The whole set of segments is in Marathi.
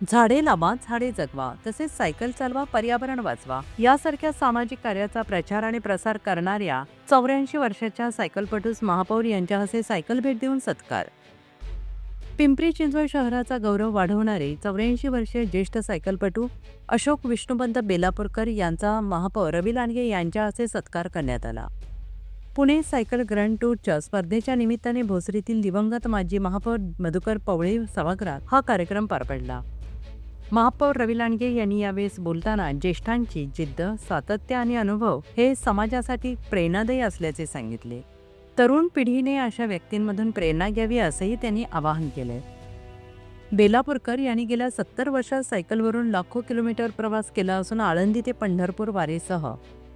झाडे लावा, झाडे जगवा, तसेच सायकल चालवा, पर्यावरण वाचवा यासारख्या सामाजिक कार्याचा प्रचार आणि प्रसार करणाऱ्या 84 वर्षाच्या सायकलपटूस महापौर यांच्या हस्ते सायकल भेट देऊन सत्कार. पिंपरी चिंचवड शहराचा गौरव वाढवणारे 84 वर्षीय ज्येष्ठ सायकलपटू अशोक विष्णुपंत बेलापूरकर यांचा महापौर रवी लांडगे यांच्या हस्ते सत्कार करण्यात आला. पुणे सायकल ग्रँड टूरच्या स्पर्धेच्या निमित्ताने भोसरीतील दिवंगत माजी महापौर मधुकर पवळे सभागृहात हा कार्यक्रम पार पडला. महापौर रवी लांडगे यांनी यावेळेस बोलताना ज्येष्ठांची जिद्द, सातत्य आणि अनुभव हे समाजासाठी प्रेरणादायी असल्याचे सांगितले. तरुण पिढीने अशा व्यक्तींमधून प्रेरणा घ्यावी असंही त्यांनी आवाहन केले. बेलापूरकर यांनी गेल्या 70 वर्षात सायकलवरून लाखो किलोमीटर प्रवास केला असून आळंदी ते पंढरपूर वारीसह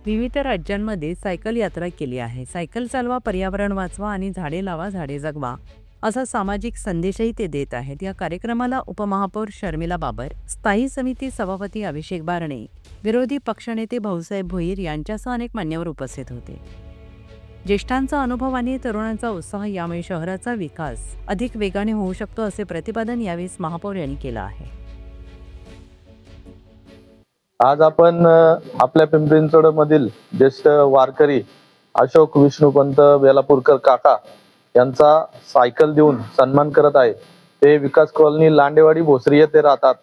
विविध राज्यांमध्ये सायकल यात्रा केली आहे. सायकल चालवा, पर्यावरण वाचवा आणि झाडे लावा, झाडे जगवा असा सामाजिक संदेशही ते देत आहेत. या कार्यक्रमाला उपमहापौर शर्मिला बाबर, स्थायी समिती सभापती अभिषेक बारणे, विरोधी पक्षनेते भाऊसाहेब भोईर यांच्यासह अनेक मान्यवर उपस्थित होते. ज्येष्ठांचा अनुभव आणि तरुणांचा उत्साह यामुळे शहराचा विकास अधिक वेगाने होऊ शकतो असे प्रतिपादन यावेळी महापौर यांनी केलं आहे. आज आपण आपल्या पिंपरी चिंचवड मधील ज्येष्ठ वारकरी अशोक विष्णुपंत बेलापूरकर काका यांचा सायकल देऊन सन्मान करत आहे. ते विकास कॉलनी लांडेवाडी भोसरी येथे राहतात.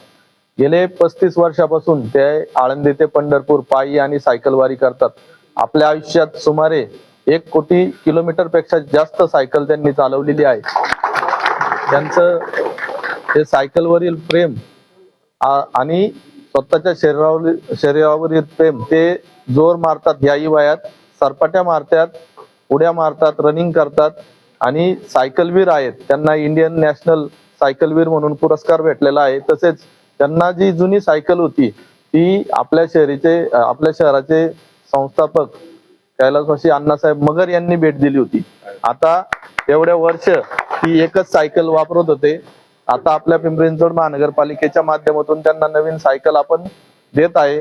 गेले 35 वर्षापासून ते आळंदी ते पंढरपूर पायी आणि सायकल वारी करतात. आपल्या आयुष्यात सुमारे 1 कोटी किलोमीटर पेक्षा जास्त सायकल त्यांनी चालवलेली आहे. त्यांचं ते सायकलवरील प्रेम आणि स्वतःच्या शरीरावरील प्रेम, ते जोर मारतात याही वयात, सरपाट्या मारतात, उड्या मारतात, रनिंग करतात आणि सायकलवीर आहेत. त्यांना इंडियन नॅशनल सायकलवीर म्हणून पुरस्कार भेटलेला आहे. तसेच त्यांना जी जुनी सायकल होती ती आपल्या शहराचे संस्थापक कैलासवासी अण्णासाहेब मगर यांनी भेट दिली होती. आता एवढ्या वर्ष ती एकच सायकल वापरत होते. आता आपल्या पिंपरी चिंचवड महानगरपालिकेच्या माध्यमातून त्यांना नवीन सायकल आपण देत आहे.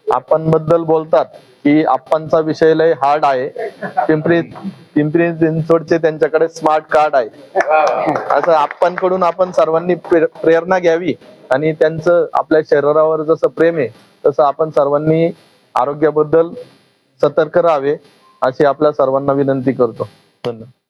आपण बद्दल बोलतात की आपणचा विषय लय हार्ड आहे. पिंपरी चिंचवडचे त्यांच्याकडे स्मार्ट कार्ड आहे. असं आपणकडून आपण सर्वांनी प्रेरणा घ्यावी आणि त्यांचं आपल्या शरीरावर जसं प्रेम आहे तसं आपण सर्वांनी आरोग्याबद्दल सतर्क राहावे अशी आपल्या सर्वांना विनंती करतो. धन्यवाद.